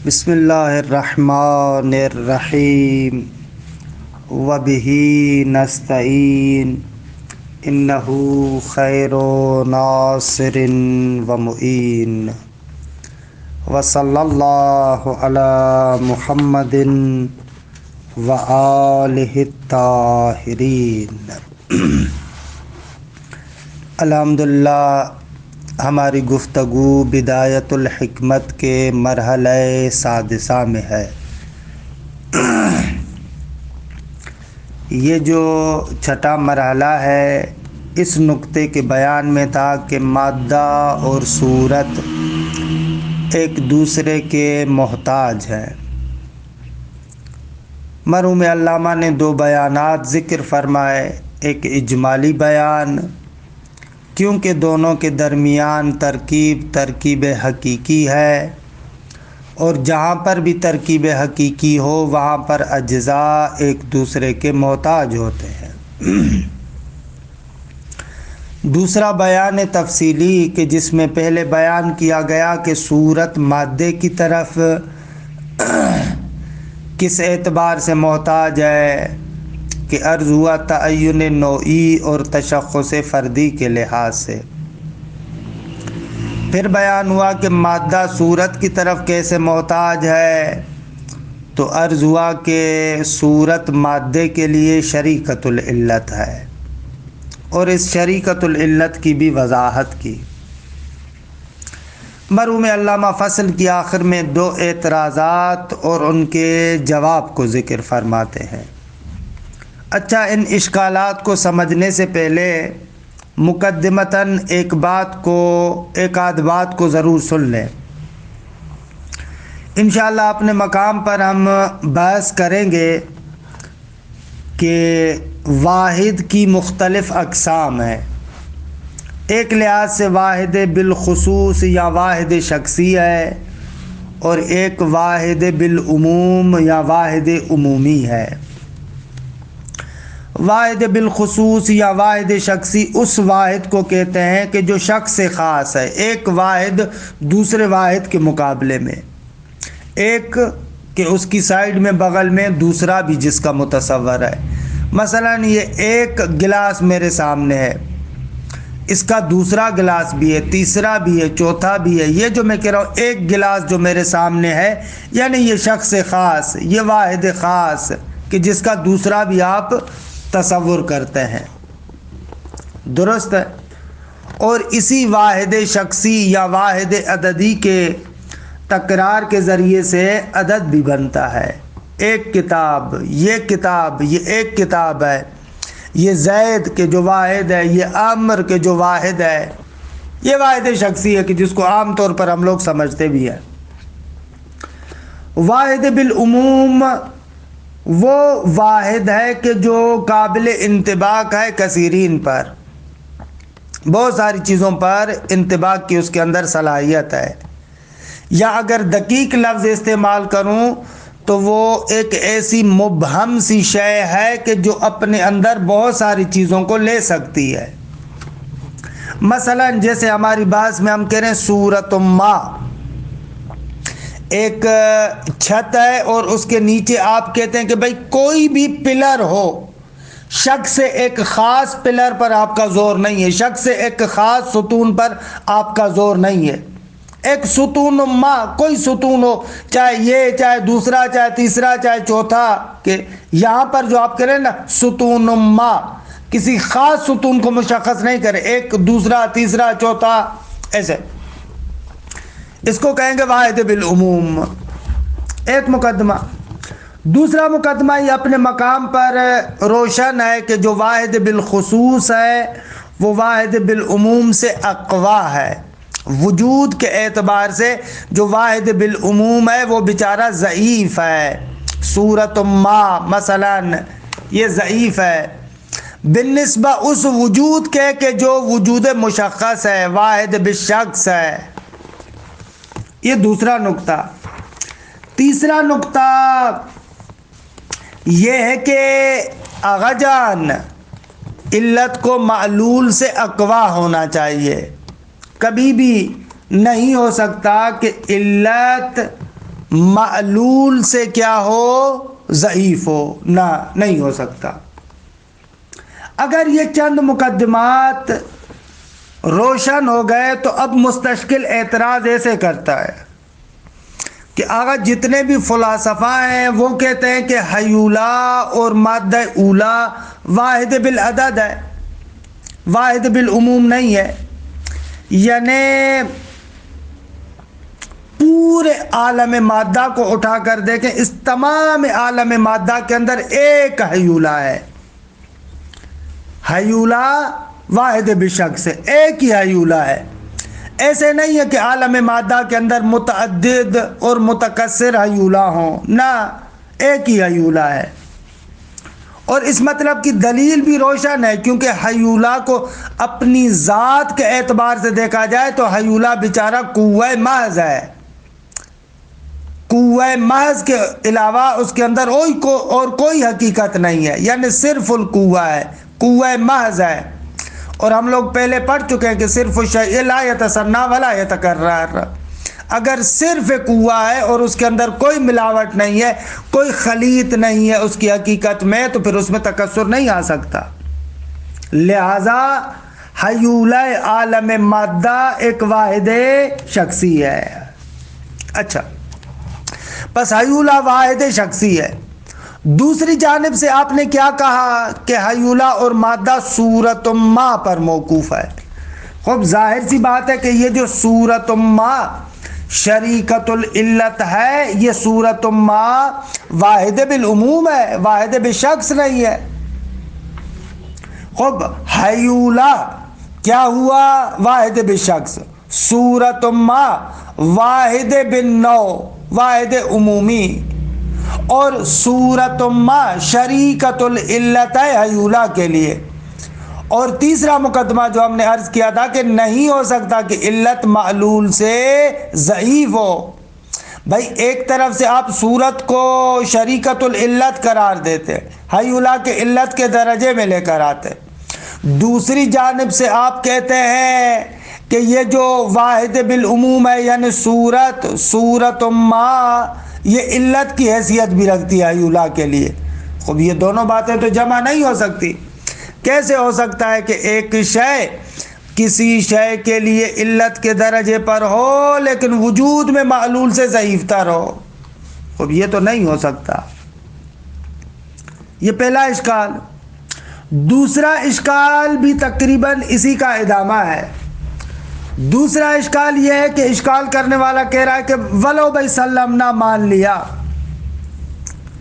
بسم اللہ الرحمن الرحیم وبہ نستعین انہ خیر ناصر ومعین وصلی اللہ علی محمد وآلہ الطاہرین۔ الحمدللہ ہماری گفتگو بدایت الحکمت کے مرحلہ سادسہ میں ہے۔ یہ جو چھٹا مرحلہ ہے اس نقطے کے بیان میں تھا کہ مادہ اور صورت ایک دوسرے کے محتاج ہیں۔ مرحوم علامہ نے دو بیانات ذکر فرمائے، ایک اجمالی بیان کیونکہ دونوں کے درمیان ترکیب حقیقی ہے، اور جہاں پر بھی ترکیب حقیقی ہو وہاں پر اجزاء ایک دوسرے کے محتاج ہوتے ہیں۔ دوسرا بیان تفصیلی کہ جس میں پہلے بیان کیا گیا کہ صورت مادے کی طرف کس اعتبار سے محتاج ہے، کہ عرض ہوا تعین نوعی اور تشخص فردی کے لحاظ سے۔ پھر بیان ہوا کہ مادہ صورت کی طرف کیسے محتاج ہے، تو عرض ہوا کہ صورت مادے کے لیے شریکۃ العلت ہے، اور اس شریکۃ العلت کی بھی وضاحت کی۔ مرحوم علامہ فصل کی آخر میں دو اعتراضات اور ان کے جواب کو ذکر فرماتے ہیں۔ اچھا، ان اشکالات کو سمجھنے سے پہلے مقدمتاً ایک آدھ بات کو ضرور سن لیں۔ انشاءاللہ اپنے مقام پر ہم بحث کریں گے کہ واحد کی مختلف اقسام ہیں۔ ایک لحاظ سے واحد بالخصوص یا واحد شخصی ہے، اور ایک واحد بالعموم یا واحد عمومی ہے۔ واحد بالخصوص یا واحد شخصی اس واحد کو کہتے ہیں کہ جو شخص خاص ہے، ایک واحد دوسرے واحد کے مقابلے میں، ایک کہ اس کی سائیڈ میں بغل میں دوسرا بھی جس کا متصور ہے۔ مثلا یہ ایک گلاس میرے سامنے ہے، اس کا دوسرا گلاس بھی ہے، تیسرا بھی ہے، چوتھا بھی ہے۔ یہ جو میں کہہ رہا ہوں ایک گلاس جو میرے سامنے ہے، یعنی یہ شخص خاص، یہ واحد خاص کہ جس کا دوسرا بھی آپ تصور کرتے ہیں، درست ہے۔ اور اسی واحد شخصی یا واحد عددی کے تکرار کے ذریعے سے عدد بھی بنتا ہے۔ ایک کتاب، یہ ایک کتاب ہے، یہ زید کے جو واحد ہے، یہ عمر کے جو واحد ہے، یہ واحد شخصی ہے کہ جس کو عام طور پر ہم لوگ سمجھتے بھی ہیں۔ واحد بالعموم وہ واحد ہے کہ جو قابل انطباق ہے کثیرین پر، بہت ساری چیزوں پر انطباق کی اس کے اندر صلاحیت ہے۔ یا اگر دقیق لفظ استعمال کروں تو وہ ایک ایسی مبہم سی شے ہے کہ جو اپنے اندر بہت ساری چیزوں کو لے سکتی ہے۔ مثلا جیسے ہماری بات میں ہم کہہ رہے ہیں سورۃ ما، ایک چھت ہے اور اس کے نیچے آپ کہتے ہیں کہ بھئی کوئی بھی پلر ہو، شک سے ایک خاص پلر پر آپ کا زور نہیں ہے، شک سے ایک خاص ستون پر آپ کا زور نہیں ہے۔ ایک ستون ما، کوئی ستون ہو، چاہے یہ، چاہے دوسرا، چاہے تیسرا، چاہے چوتھا، کہ یہاں پر جو آپ کہہ رہے ہیں نا ستون ما، کسی خاص ستون کو مشخص نہیں کرے، ایک دوسرا تیسرا چوتھا ایسے، اس کو کہیں گے واحد بالعموم۔ ایک مقدمہ۔ دوسرا مقدمہ یہ اپنے مقام پر روشن ہے کہ جو واحد بالخصوص ہے وہ واحد بالعموم سے اقویٰ ہے۔ وجود کے اعتبار سے جو واحد بالعموم ہے وہ بیچارہ ضعیف ہے۔ سورۃ ما مثلا یہ ضعیف ہے بالنسبہ اس وجود کے کہ جو وجود مشخص ہے، واحد بالشخص ہے۔ یہ دوسرا نقطہ۔ تیسرا نقطہ یہ ہے کہ آغا جان علت کو معلول سے اقویٰ ہونا چاہیے۔ کبھی بھی نہیں ہو سکتا کہ علت معلول سے کیا ہو؟ ضعیف ہو، نہ نہیں ہو سکتا۔ اگر یہ چند مقدمات روشن ہو گئے تو اب مستشکل اعتراض ایسے کرتا ہے کہ آقا جتنے بھی فلاسفہ ہیں وہ کہتے ہیں کہ حیولا اور مادہ اولا واحد بالعدد ہے، واحد بالعموم نہیں ہے، یعنی پورے عالم مادہ کو اٹھا کر دیکھیں، اس تمام عالم مادہ کے اندر ایک حیولا ہے، حیولا واحد بشخص ہے، ایک ہی حیولا ہے۔ ایسے نہیں ہے کہ عالم مادہ کے اندر متعدد اور متکثر حیولا ہوں، نہ ایک ہی حیولا ہے۔ اور اس مطلب کی دلیل بھی روشن ہے، کیونکہ حیولا کو اپنی ذات کے اعتبار سے دیکھا جائے تو حیولا بیچارہ قوہ محض ہے، قوہ محض کے علاوہ اس کے اندر اور کوئی حقیقت نہیں ہے، یعنی صرف القوہ ہے، قوہ محض ہے۔ اور ہم لوگ پہلے پڑھ چکے ہیں کہ صرف الشیء لا یتصنع ولا یتکرر، اگر صرف قوہ ہے اور اس کے اندر کوئی ملاوٹ نہیں ہے، کوئی خلیط نہیں ہے اس کی حقیقت میں، تو پھر اس میں تکسر نہیں آ سکتا۔ لہذا حیولہ عالم مادہ ایک واحد شخصی ہے۔ اچھا، بس حیولہ واحد شخصی ہے۔ دوسری جانب سے آپ نے کیا کہا کہ حیولہ اور مادہ صورت ما پر موقوف ہے۔ خوب ظاہر سی بات ہے کہ یہ جو صورت ما شریکت العلت ہے، یہ صورت ما واحد بالعموم ہے، واحد بالشخص نہیں ہے۔ خوب حیولہ کیا ہوا؟ واحد بالشخص۔ صورت ما واحد بالنوع، واحد عمومی۔ اور صورت ما شریکت العلت ہے حیولہ کے لیے۔ اور تیسرا مقدمہ جو ہم نے عرض کیا تھا کہ نہیں ہو سکتا کہ علت معلول سے ضعیف ہو۔ بھائی ایک طرف سے آپ صورت کو شریکت العلت قرار دیتے، حیولہ کے علت کے درجے میں لے کر آتے، دوسری جانب سے آپ کہتے ہیں کہ یہ جو واحد بالعموم ہے، یعنی صورت ما، یہ علت کی حیثیت بھی رکھتی ہے حیولہ کے لیے۔ خب یہ دونوں باتیں تو جمع نہیں ہو سکتی۔ کیسے ہو سکتا ہے کہ ایک شے کسی شے کے لیے علت کے درجے پر ہو لیکن وجود میں معلول سے ضعیف تر ہو؟ خب یہ تو نہیں ہو سکتا۔ یہ پہلا اشکال۔ دوسرا اشکال بھی تقریباً اسی کا ادامہ ہے۔ دوسرا اشکال یہ ہے کہ اشکال کرنے والا کہہ رہا ہے کہ ولو بھائی سلمنا مان لیا۔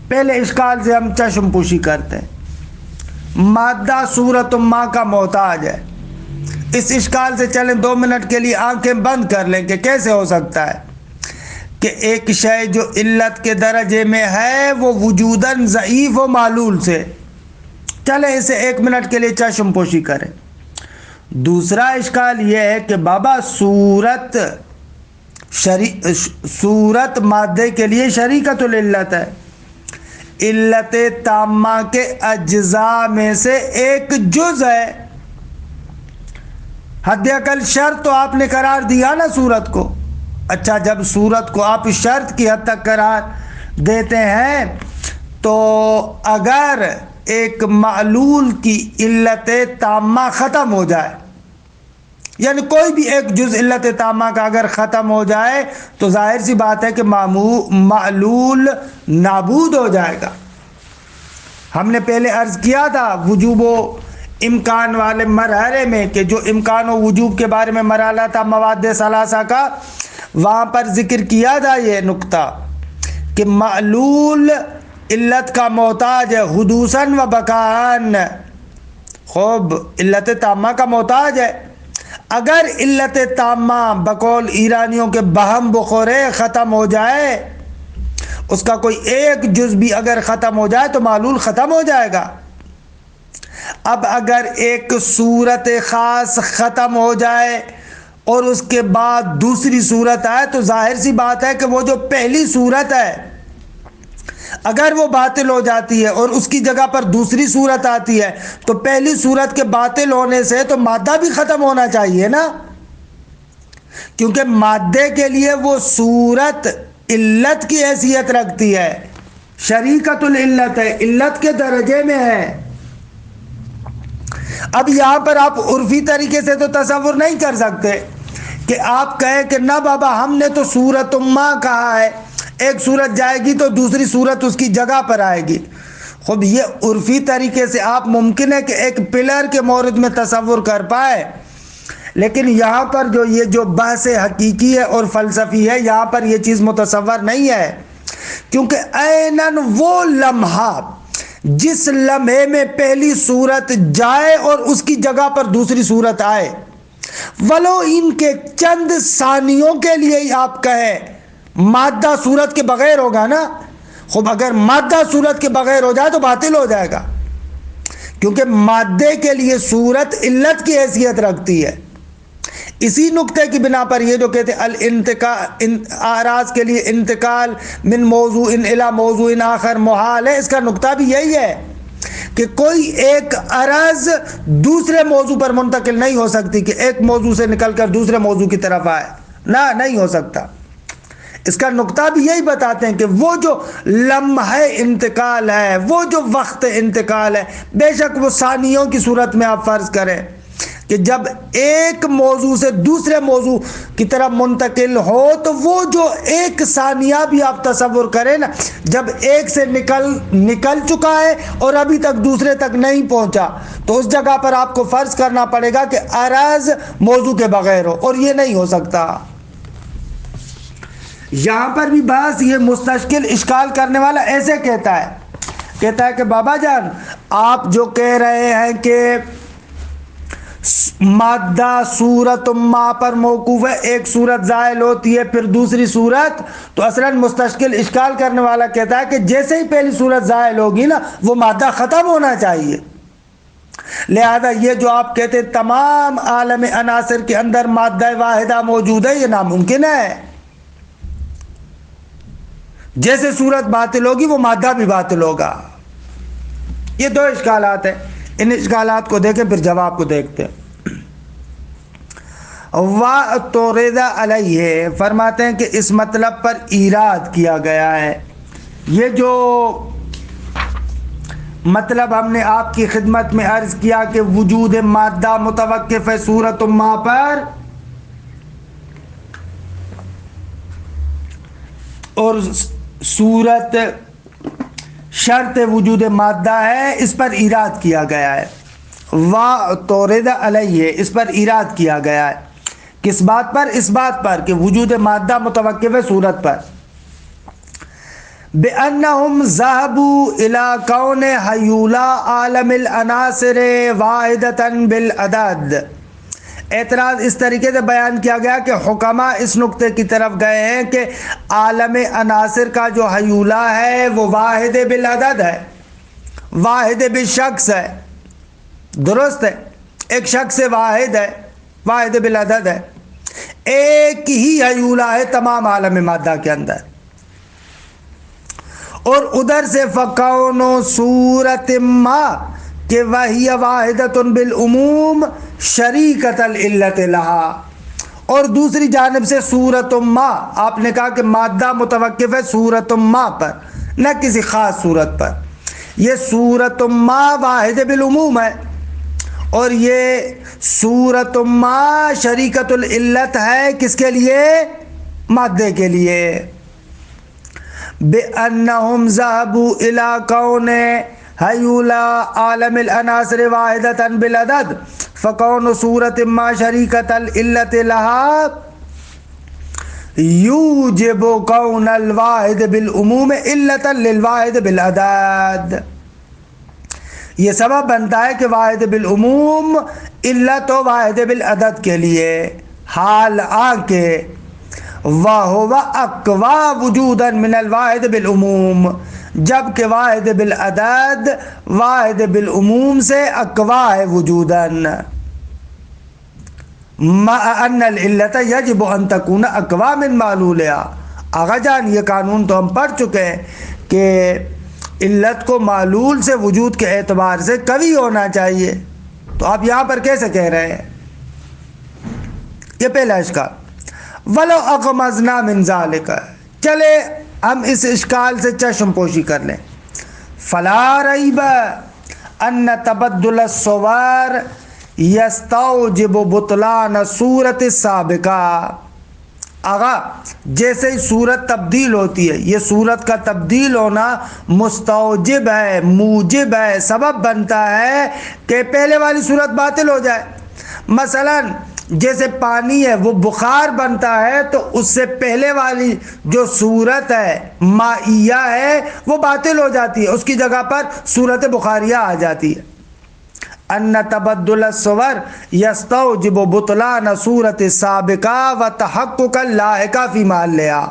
پہلے اشکال سے ہم چشم پوشی کرتے ہیں، مادہ صورت ما کا محتاج ہے۔ اس اشکال سے چلیں 2 منٹ کے لیے آنکھیں بند کر لیں کہ کیسے ہو سکتا ہے کہ ایک شے جو علت کے درجے میں ہے وہ وجوداً ضعیف و معلول سے۔ چلیں اسے 1 منٹ کے لیے چشم پوشی کریں۔ دوسرا اشکال یہ ہے کہ بابا صورت مادے کے لیے شریکت العلت ہے، علت تامہ کے اجزاء میں سے ایک جز ہے۔ حد اقل شرط تو آپ نے قرار دیا نا صورت کو۔ اچھا، جب صورت کو آپ شرط کی حد تک قرار دیتے ہیں تو اگر ایک معلول کی علت تامہ ختم ہو جائے، یعنی کوئی بھی ایک جز علت تامہ کا اگر ختم ہو جائے تو ظاہر سی بات ہے کہ معلول نابود ہو جائے گا۔ ہم نے پہلے عرض کیا تھا وجوب و امکان والے مرحلے میں کہ جو امکان و وجوب کے بارے میں مرحلہ تھا مواد ثلاثہ کا، وہاں پر ذکر کیا تھا یہ نقطہ کہ معلول علت کا محتاج ہے حدوثاً و بقاءً۔ خوب علت تامہ کا محتاج ہے۔ اگر علت تامہ بقول ایرانیوں کے بہم بخورے ختم ہو جائے، اس کا کوئی ایک جز بھی اگر ختم ہو جائے تو معلول ختم ہو جائے گا۔ اب اگر ایک صورت خاص ختم ہو جائے اور اس کے بعد دوسری صورت آئے تو ظاہر سی بات ہے کہ وہ جو پہلی صورت ہے اگر وہ باطل ہو جاتی ہے اور اس کی جگہ پر دوسری صورت آتی ہے تو پہلی صورت کے باطل ہونے سے تو مادہ بھی ختم ہونا چاہیے نا، کیونکہ مادے کے لیے وہ صورت علت کی حیثیت رکھتی ہے، شریکت العلت ہے، علت کے درجے میں ہے۔ اب یہاں پر آپ عرفی طریقے سے تو تصور نہیں کر سکتے کہ آپ کہیں کہ نہ بابا ہم نے تو صورت ما کہا ہے، ایک صورت جائے گی تو دوسری صورت اس کی جگہ پر آئے گی۔ خود یہ عرفی طریقے سے آپ ممکن ہے کہ ایک پلر کے مورد میں تصور کر پائے، لیکن یہاں پر یہ جو بحث حقیقی ہے اور فلسفی ہے، یہاں پر یہ چیز متصور نہیں ہے، کیونکہ عیناً وہ لمحہ جس لمحے میں پہلی صورت جائے اور اس کی جگہ پر دوسری صورت آئے، ولو ان کے چند ثانیوں کے لیے ہی آپ کہیں مادہ صورت کے بغیر ہوگا نا، خب اگر مادہ صورت کے بغیر ہو جائے تو باطل ہو جائے گا، کیونکہ مادے کے لیے صورت علت کی حیثیت رکھتی ہے۔ اسی نقطے کی بنا پر یہ جو کہتے ہیں الانتقال، اعراض کے لیے انتقال من موضوع الی موضوع آخر محال ہے، اس کا نقطہ بھی یہی ہے کہ کوئی ایک عرض دوسرے موضوع پر منتقل نہیں ہو سکتی کہ ایک موضوع سے نکل کر دوسرے موضوع کی طرف آئے، نہ نہیں ہو سکتا۔ اس کا نقطہ بھی یہی بتاتے ہیں کہ وہ جو لمحہ انتقال ہے، وہ جو وقت انتقال ہے، بے شک وہ ثانیوں کی صورت میں آپ فرض کریں کہ جب ایک موضوع سے دوسرے موضوع کی طرف منتقل ہو تو وہ جو ایک ثانیہ بھی آپ تصور کریں نا، جب ایک سے نکل چکا ہے اور ابھی تک دوسرے تک نہیں پہنچا تو اس جگہ پر آپ کو فرض کرنا پڑے گا کہ عرض موضوع کے بغیر ہو، اور یہ نہیں ہو سکتا۔ یہاں پر بھی بس یہ مستشکل اشکال کرنے والا ایسے کہتا ہے کہ بابا جان آپ جو کہہ رہے ہیں کہ مادہ صورت ما پر موقوف ہے، ایک صورت زائل ہوتی ہے پھر دوسری صورت، تو اصلاً مستشکل اشکال کرنے والا کہتا ہے کہ جیسے ہی پہلی صورت زائل ہوگی نا وہ مادہ ختم ہونا چاہیے، لہذا یہ جو آپ کہتے ہیں تمام عالم عناصر کے اندر مادہ واحدہ موجود ہے، یہ ناممکن ہے۔ جیسے صورت باطل ہوگی وہ مادہ بھی باطل ہوگا۔ یہ دو اشکالات ہیں، ان اشکالات کو دیکھیں پھر جواب کو دیکھتے ہیں۔ وَاعْتُرِضَ عَلَيْهِ، فرماتے ہیں کہ اس مطلب پر ایراد کیا گیا ہے۔ یہ جو مطلب ہم نے آپ کی خدمت میں عرض کیا کہ وجود مادہ متوقف ہے صورت ما پر، اور صورت شرط وجود مادہ ہے، اس پر ایراد کیا گیا ہے۔ وَاعْتُرِضَ عَلَيْهِ، اس پر ایراد کیا گیا ہے، کس بات پر؟ اس بات پر کہ وجود مادہ متوقف ہے صورت پر۔ بِأَنَّهُمْ ذَهَبُوا إِلَىٰ كَوْنِ حَيُولَا عَالَمِ الْعَنَاصِرِ وَاحِدَةً بِالْعَدَدِ، اعتراض اس طریقے سے بیان کیا گیا کہ حکماء اس نقطے کی طرف گئے ہیں کہ عالم عناصر کا جو حیولہ ہے وہ واحد بالعدد ہے، واحد بالشخص ہے، درست ہے، ایک شخص واحد ہے، واحد بالعدد ہے، ایک ہی حیولہ ہے تمام عالم مادہ کے اندر، اور ادھر سے فَكَوْنُ صُورَةٍ مَا کہ وہی واحدۃ بالعموم شریکۃ العلت لہا، اور دوسری جانب سے صورت ما، آپ نے کہا کہ مادہ متوقف ہے صورت ما پر، نہ کسی خاص صورت پر، یہ صورت ما واحد بالعموم ہے، اور یہ صورت ما شریکۃ العلت ہے کس کے لیے؟ مادے کے لیے۔ بِأَنَّهُمْ ذَهَبُوا إِلَىٰ كَوْنِ حَيُولَا عَالَمِ الْعَنَاصِرِ وَاحِدَةً بِالْعَدَدِ فَكَوْنُ صُورَةٍ مَا شَرِيكَةَ الْعِلَّةِ لَهَا يُوجِبُ كَوْنَ الْوَاحِدِ بِالْعُمُومِ عِلَّةً لِلْوَاحِدِ بِالْعَدَدِ، یہ سبب بنتا ہے کہ واحد بالعموم علت و واحد بالعدد کے لیے، حال آکے وَهُوَ أَقْوَى وُجُودًا مِنَ الْوَاحِدِ بِالْعُمُومِ، جبکہ واحد بالعدد واحد بالعموم سے اقوا ہے وجوداً، مَعَ أَنَّ الْعِلَّةَ يَجِبُ أَن تَكُونَ أَقْوَى مِن مَعْلُولِهَا۔ آغا جان یہ قانون تو ہم پڑھ چکے ہیں کہ علت کو معلول سے وجود کے اعتبار سے قوی ہونا چاہیے، تو آپ یہاں پر کیسے کہہ رہے ہیں؟ یہ پہلا اشکال۔ وَلَوْ أَغْمَضْنَا مِنْ ذَلِكَ، چلے ہم اس اشکال سے چشم پوشی کر لیں. فلا ریب ان تبدل الصور یستوجب بطلان صورت سابقہ. آغا جیسے ہی صورت تبدیل ہوتی ہے، یہ صورت کا تبدیل ہونا مستوجب ہے، موجب ہے، سبب بنتا ہے کہ پہلے والی صورت باطل ہو جائے. مثلا جیسے پانی ہے وہ بخار بنتا ہے تو اس سے پہلے والی جو صورت ہے مائیہ ہے وہ باطل ہو جاتی ہے، اس کی جگہ پر صورت بخاریہ آ جاتی ہے. ان تبدل الصور یستوجب بطلان صورت سابقہ و تحقق اللاحقہ فی محلہا.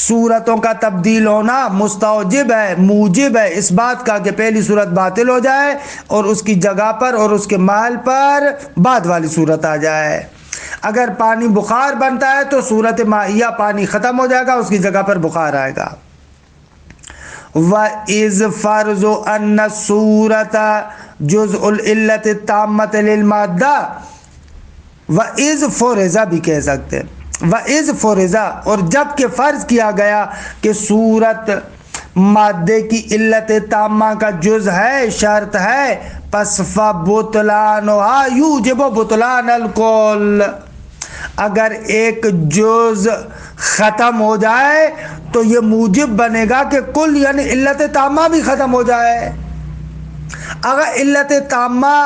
صورتوں کا تبدیل ہونا مستوجب ہے، موجب ہے اس بات کا کہ پہلی صورت باطل ہو جائے اور اس کی جگہ پر اور اس کے محل پر بعد والی صورت آ جائے. اگر پانی بخار بنتا ہے تو صورت مائیہ پانی ختم ہو جائے گا، اس کی جگہ پر بخار آئے گا. وَإِذْ فَرْضُ أَنَّ الصُّورَةَ جُزْءُ الْعِلَّةِ التَّامَّةِ لِلْمَادَّةِ وَإِذْ فُرِضَ بھی کہہ سکتے ہیں. وَإِذْ فُرِضَ اور جب کہ فرض کیا گیا کہ صورت مادے کی علت تامہ کا جز ہے، شرط ہے، پس فَبُطْلَانُهَا يُوجِبُ بُطْلَانَ الْكُلِّ. اگر ایک جز ختم ہو جائے تو یہ موجب بنے گا کہ کل یعنی علت تامہ بھی ختم ہو جائے. اگر علت تامہ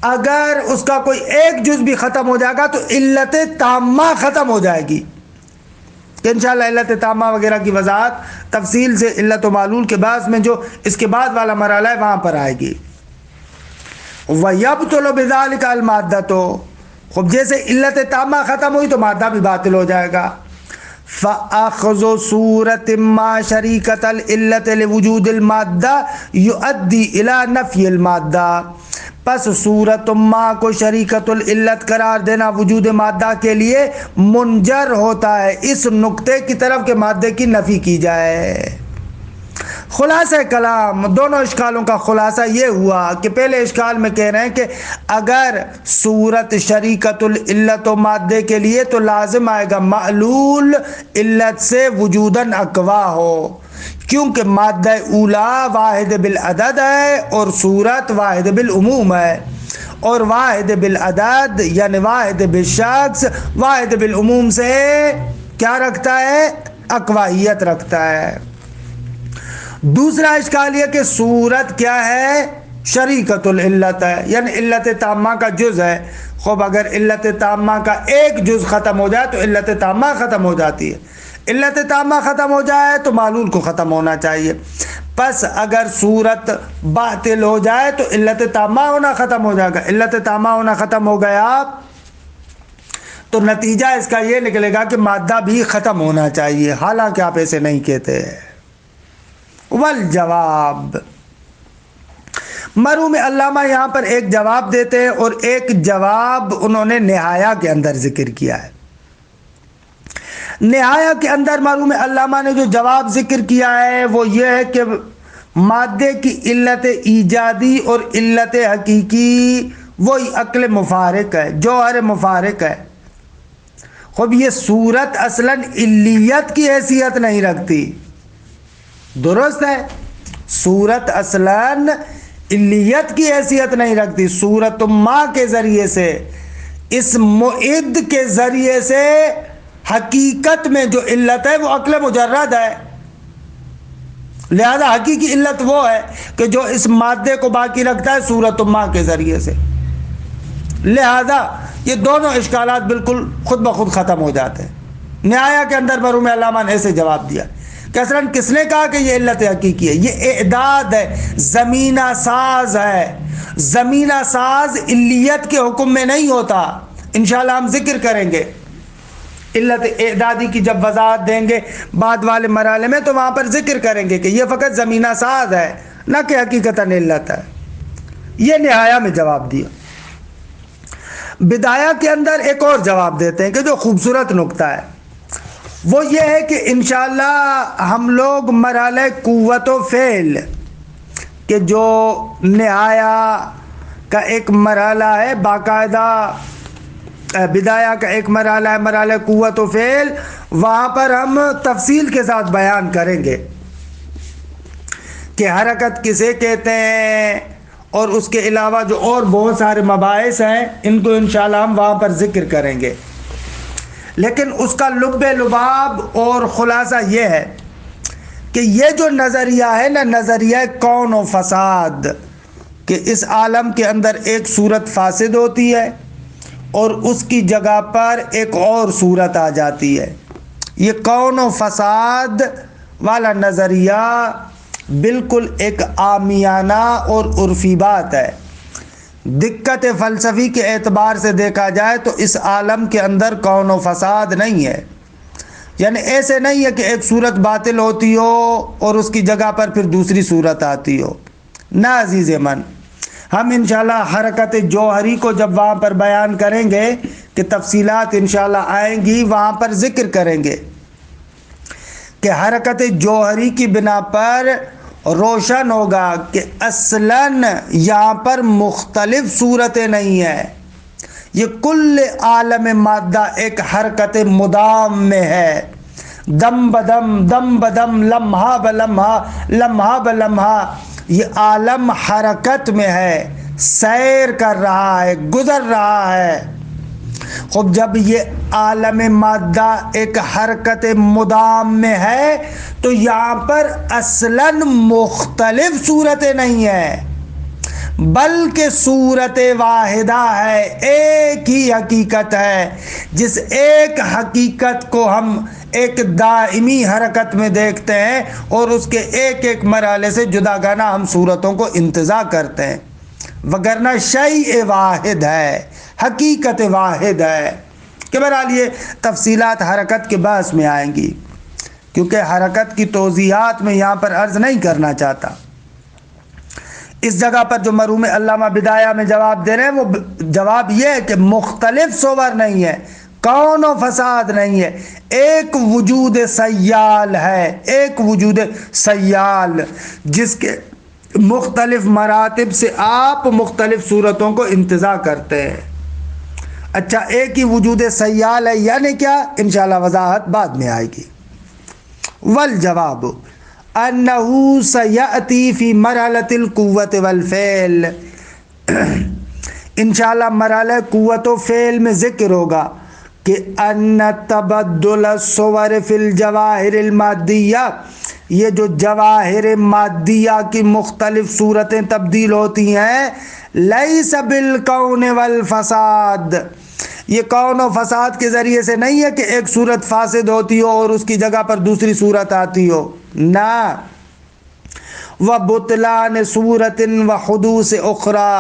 اگر اس کا کوئی ایک جز بھی ختم ہو جائے گا تو علت تامہ ختم ہو جائے گی. کہ انشاءاللہ علت تامہ وغیرہ کی وضاحت تفصیل سے علت و معلول کے بعد میں جو اس کے بعد والا مرحلہ ہے وہاں پر آئے گی. وَيَبْطُلُ بِذَلِكَ الْمَادَّةُ خوب جیسے علت تامہ ختم ہوئی تو مادہ بھی باطل ہو جائے گا. فَأَخْذُ صُورَةٍ مَّا شَرِيكَةَ الْعِلَّةِ لِوُجُودِ الْمَادَّةِ يُؤَدِّي إِلَى نَفْيِ الْمَادَّةِ پس صورت ما کو شریکت العلت قرار دینا وجود مادہ کے لیے منجر ہوتا ہے اس نقطے کی طرف کہ مادے کی نفی کی جائے. خلاصہ کلام دونوں اشکالوں کا خلاصہ یہ ہوا کہ پہلے اشکال میں کہہ رہے ہیں کہ اگر صورت شریکت العلت و مادے کے لیے تو لازم آئے گا معلول علت سے وجوداً اقوا ہو، کیونکہ مادہ اولا واحد بالعدد ہے اور صورت واحد بالعموم ہے، اور واحد بالعدد یعنی واحد بالشخص واحد بالعموم سے کیا رکھتا ہے؟ اقوائیت رکھتا ہے. دوسرا اشکال یہ کہ صورت کیا ہے؟ شریکت العلت ہے یعنی علت تامہ کا جز ہے. خوب اگر علت تامہ کا ایک جز ختم ہو جائے تو علت تامہ ختم ہو جاتی ہے. علت تامہ ختم ہو جائے تو معلول کو ختم ہونا چاہیے. پس اگر صورت باطل ہو جائے تو علت تامہ ہونا ختم ہو جائے گا. علت تامہ ہونا ختم ہو گیا تو نتیجہ اس کا یہ نکلے گا کہ مادہ بھی ختم ہونا چاہیے، حالانکہ آپ ایسے نہیں کہتے. والجواب مرحوم علامہ یہاں پر ایک جواب دیتے ہیں اور ایک جواب انہوں نے نہایہ کے اندر ذکر کیا ہے. نہایہ کے اندر مرحوم علامہ نے جو جواب ذکر کیا ہے وہ یہ ہے کہ مادے کی علت ایجادی اور علت حقیقی وہی عقل مفارق ہے، جوہر مفارق ہے. خب یہ صورت اصلاً علیت کی حیثیت نہیں رکھتی. درست ہے، صورت اصلاً علیت کی حیثیت نہیں رکھتی. صورت ما کے ذریعے سے، اس معد کے ذریعے سے حقیقت میں جو علت ہے وہ عقل مجرد ہے. لہذا حقیقی علت وہ ہے کہ جو اس مادے کو باقی رکھتا ہے صورت ما کے ذریعے سے. لہذا یہ دونوں اشکالات بالکل خود بخود ختم ہو جاتے ہیں. نہایہ کے اندر مرحوم علامہ نے ایسے جواب دیا کہ اصلاً کس نے کہا کہ یہ علت حقیقی ہے؟ یہ اعداد ہے، زمینہ ساز ہے. زمینہ ساز علیت کے حکم میں نہیں ہوتا. انشاءاللہ ہم ذکر کریں گے علت اعدادی کی جب وضاحت دیں گے بعد والے مرحلے میں تو وہاں پر ذکر کریں گے کہ یہ فقط زمینہ ساز ہے نہ کہ حقیقتاً علت ہے. یہ نہایہ میں جواب دیا. بدایہ کے اندر ایک اور جواب دیتے ہیں کہ جو خوبصورت نقطہ ہے وہ یہ ہے کہ انشاءاللہ ہم لوگ مرحلہ قوت و فعل کہ جو نہایہ کا ایک مرحلہ ہے، باقاعدہ بدایہ کا ایک مرحلہ ہے مرحلہ قوت و فعل، وہاں پر ہم تفصیل کے ساتھ بیان کریں گے کہ حرکت کسے کہتے ہیں، اور اس کے علاوہ جو اور بہت سارے مباحث ہیں ان کو انشاءاللہ ہم وہاں پر ذکر کریں گے۔ لیکن اس کا لب لباب اور خلاصہ یہ ہے کہ یہ جو نظریہ ہے نا، نظریہ کون و فساد، کہ اس عالم کے اندر ایک صورت فاسد ہوتی ہے اور اس کی جگہ پر ایک اور صورت آ جاتی ہے، یہ کون و فساد والا نظریہ بالکل ایک عامیانہ اور عرفی بات ہے۔ دقت فلسفی کے اعتبار سے دیکھا جائے تو اس عالم کے اندر کون و فساد نہیں ہے، یعنی ایسے نہیں ہے کہ ایک صورت باطل ہوتی ہو اور اس کی جگہ پر پھر دوسری صورت آتی ہو، نہ عزیز من۔ ہم انشاءاللہ حرکت جوہری کو جب وہاں پر بیان کریں گے کہ تفصیلات انشاءاللہ آئیں گی، وہاں پر ذکر کریں گے کہ حرکت جوہری کی بنا پر روشن ہوگا کہ اصلاً یہاں پر مختلف صورتیں نہیں ہیں، یہ کل عالم مادہ ایک حرکت مدام میں ہے، دم بدم دم بدم، لمحہ بلمحہ لمحہ بلمحہ یہ عالم حرکت میں ہے، سیر کر رہا ہے، گزر رہا ہے۔ خب جب یہ عالم مادہ ایک حرکت مدام میں ہے تو یہاں پر اصلاً مختلف صورتیں نہیں ہیں بلکہ صورت واحدہ ہے، ایک ہی حقیقت ہے، جس ایک حقیقت کو ہم ایک دائمی حرکت میں دیکھتے ہیں اور اس کے ایک ایک مرحلے سے جداگانہ ہم صورتوں کو انتزاع کرتے ہیں، وگرنہ شیء واحد ہے، حقیقت واحد ہے۔ کہ بہرحال یہ تفصیلات حرکت کے بحث میں آئیں گی، کیونکہ حرکت کی توضیحات میں یہاں پر عرض نہیں کرنا چاہتا۔ اس جگہ پر جو مرحوم علامہ بدایہ میں جواب دے رہے ہیں وہ جواب یہ ہے کہ مختلف صور نہیں ہے، کون و فساد نہیں ہے، ایک وجود سیال ہے، ایک وجود سیال جس کے مختلف مراتب سے آپ مختلف صورتوں کو انتزاع کرتے ہیں۔ اچھا، ایک ہی وجود سیال ہے یعنی کیا؟ انشاءاللہ وضاحت بعد میں آئے گی۔ والجواب انہو سیأتی فی مرحلۃ القوت والفعل، انشاءاللہ مرحلہ قوت و فعل میں ذکر ہوگا کہ ان تبدل الصور فی الجواہر المادیہ، یہ جو جواہر مادیہ کی مختلف صورتیں تبدیل ہوتی ہیں، لیس بالکون والفساد، یہ کون و فساد کے ذریعے سے نہیں ہے کہ ایک صورت فاسد ہوتی ہو اور اس کی جگہ پر دوسری صورت آتی ہو، نہ، وَبُطْلَانِ صُورَةٍ وَحُدُوثِ أُخْرَى،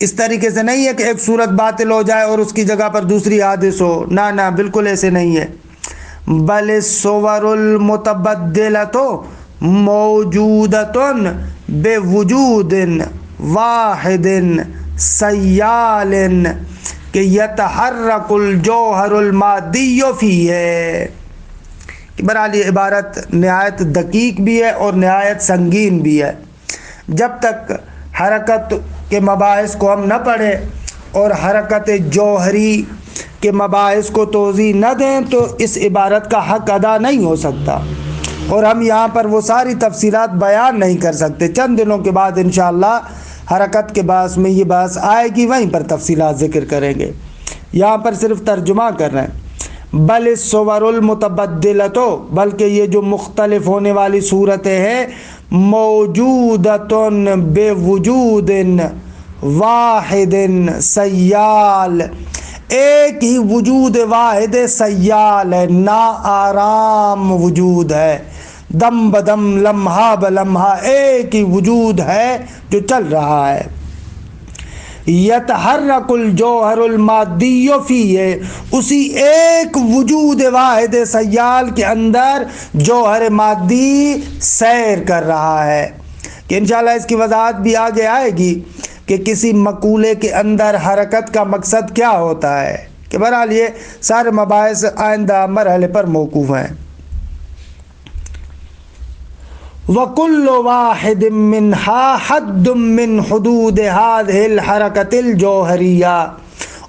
اس طریقے سے نہیں ہے کہ ایک صورت باطل ہو جائے اور اس کی جگہ پر دوسری حادث ہو، نہ نہ، بالکل ایسے نہیں ہے۔ بل الصور المتبدلۃ موجودۃ بوجود واحد سیال کہ یتحرک الجوہر المادی فیہ۔ بہرحال یہ عبارت نہایت دقیق بھی ہے اور نہایت سنگین بھی ہے۔ جب تک حرکت کے مباحث کو ہم نہ پڑھیں اور حرکت جوہری کے مباحث کو توضیح نہ دیں تو اس عبارت کا حق ادا نہیں ہو سکتا، اور ہم یہاں پر وہ ساری تفصیلات بیان نہیں کر سکتے۔ چند دنوں کے بعد انشاءاللہ حرکت کے بحث میں یہ بحث آئے گی، وہیں پر تفصیلات ذکر کریں گے، یہاں پر صرف ترجمہ کر رہے ہیں۔ بل الصور المتبدلۃ، بلکہ یہ جو مختلف ہونے والی صورتیں ہیں، موجودۃ بوجود واحد سیال، ایک ہی وجود واحد سیال ہے، نا آرام وجود ہے، دم بدم لمحہ بلمحہ ایک ہی وجود ہے جو چل رہا ہے۔ یتحرک الجوہر المادی فیہ، اسی ایک وجود واحد سیال کے اندر جوہر مادی سیر کر رہا ہے، کہ انشاءاللہ اس کی وضاحت بھی آگے آئے گی کہ کسی مقولے کے اندر حرکت کا مقصد کیا ہوتا ہے۔ کہ بہرحال یہ سارے مباحث آئندہ مرحلے پر موقوف ہیں۔ وَكُلُّ وَاحِدٍ مِّنْهَا حَدٌّ مِّنْ حُدُودِ هَذِهِ الْحَرَكَةِ الْجَوْهَرِيَّةِ،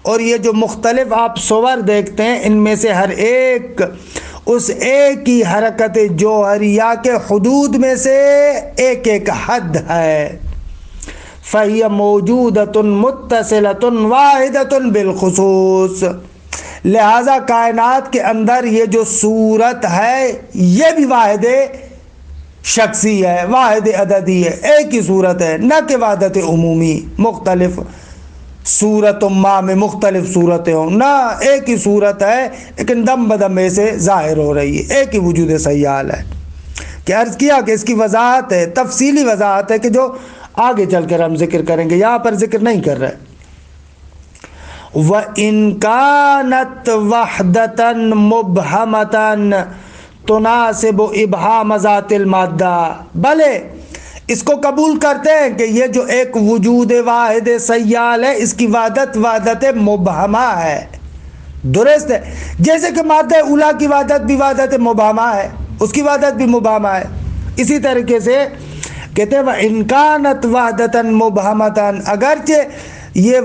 اور یہ جو مختلف آپ صور دیکھتے ہیں ان میں سے ہر ایک اس ایک ہی حرکت جوہریہ کے حدود میں سے ایک ایک حد ہے۔ فَهِيَ مَوْجُودَةٌ مُتَّصِلَةٌ وَاحِدَةٌ بِالْخُصُوصِ، لہذا کائنات کے اندر یہ جو صورت ہے یہ بھی واحد شخصی ہے، واحد عددی ہے، ایک ہی صورت ہے، نہ کہ وحدت عمومی مختلف صورت ما میں مختلف صورتیں ہوں، نہ ایک ہی صورت ہے لیکن دم بدم میں سے ظاہر ہو رہی ہے، ایک ہی وجود سیال ہے۔ کہ عرض کیا کہ اس کی وضاحت ہے، تفصیلی وضاحت ہے کہ جو آگے چل کر ہم ذکر کریں گے، یہاں پر ذکر نہیں کر رہے۔ وَإِن كَانَتْ وَحْدَةً مُبْهَمَةً تناسب ابہام ذات المادہ، بھلے اس کو قبول کرتے ہیں کہ یہ جو ایک وجود واحد سیال ہے اس کی وحدت مبہمہ ہے، درست ہے، جیسے کہ مادہ اولیٰ کی وحدت بھی وحدت مبہمہ ہے، اس کی وحدت بھی مبہمہ ہے۔ اسی طریقے سے کہتے ہیں وَإِن كَانَتْ وَحْدَةً مُبْهَمَةً، اگرچہ یہ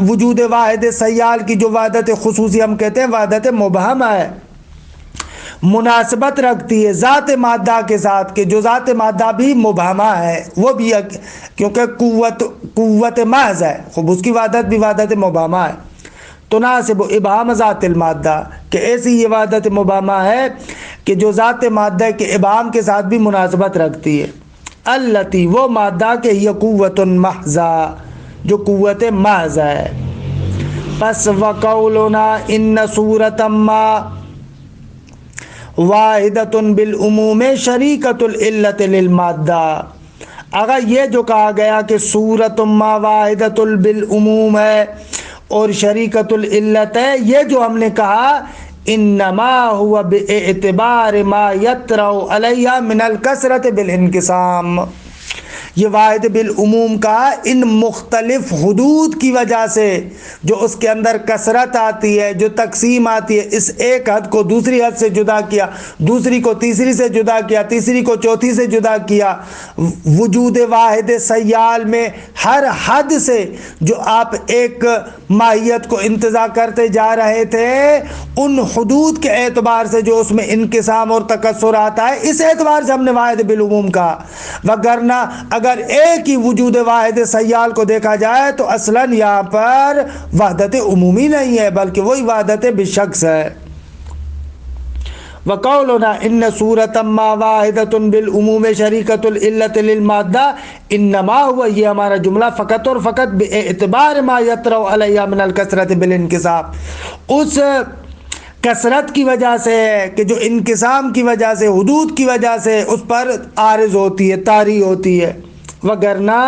وجود واحد سیال کی جو وحدت خصوصی ہم کہتے ہیں وحدت مبہمہ ہے، مناسبت رکھتی ہے ذات مادہ کے ساتھ، کہ جو ذات مادہ بھی مبہمہ ہے، وہ بھی کیونکہ قوت محض ہے، خوب اس کی وحدت بھی وحدت مبہمہ ہے۔ تناسب ابہام ذات المادہ، کہ ایسی یہ وحدت مبہمہ ہے کہ جو ذات مادہ کے ابہام کے ساتھ بھی مناسبت رکھتی ہے۔ التی، وہ مادہ کہ یہ قوت محضہ، جو قوت محض ہے۔ پس وقولنا ان صورت ما واحدۃ بالعموم شریکۃ العلت للمادہ، اگر یہ جو کہا گیا کہ صورت ما واحدۃ بالعموم ہے اور شریکۃ العلت ہے، یہ جو ہم نے کہا انما ہوا باعتبار ما یطرأ علیہ من الکثرۃ بالانقسام، یہ واحد بالعموم کا ان مختلف حدود کی وجہ سے جو اس کے اندر کثرت آتی ہے، جو تقسیم آتی ہے، اس ایک حد کو دوسری حد سے جدا کیا، دوسری کو تیسری سے جدا کیا، تیسری کو چوتھی سے جدا کیا، وجود واحد سیال میں ہر حد سے جو آپ ایک ماہیت کو انتزاع کرتے جا رہے تھے، ان حدود کے اعتبار سے جو اس میں انقسام اور تکثر آتا ہے، اس اعتبار سے ہم نے واحد بالعموم کہا۔ وگرنہ اگر ایک ہی وجود واحد سیال کو دیکھا جائے تو اصلاً یہاں پر وحدت عمومی نہیں ہے بلکہ وہی وحدت بشخص ہے۔ وقولنا ان صورت ما واحدۃ بالعموم شریکۃ العلت للمادہ انما ہوا، یہ ہمارا جملہ فقط اور فقط باعتبار ما یطرأ علیہ من الکثرۃ بالانقسام، اس کثرت کی وجہ سے کہ جو انقسام کی وجہ سے، حدود کی وجہ سے اس پر عارض ہوتی ہے، طاری ہوتی ہے۔ وگرنہ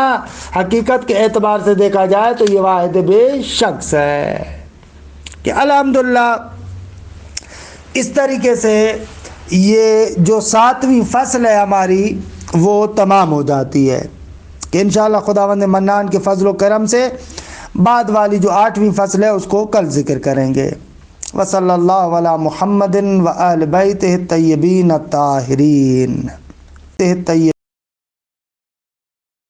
حقیقت کے اعتبار سے دیکھا جائے تو یہ واحد بے شخص ہے۔ کہ الحمدللہ اس طریقے سے یہ جو 7ویں فصل ہے ہماری وہ تمام ہو جاتی ہے، کہ انشاءاللہ خداوند منان کے فضل و کرم سے بعد والی جو 8ویں فصل ہے اس کو کل ذکر کریں گے۔ وصلی اللہ علی محمد و آل بیتہ الطیبین الطاہرین۔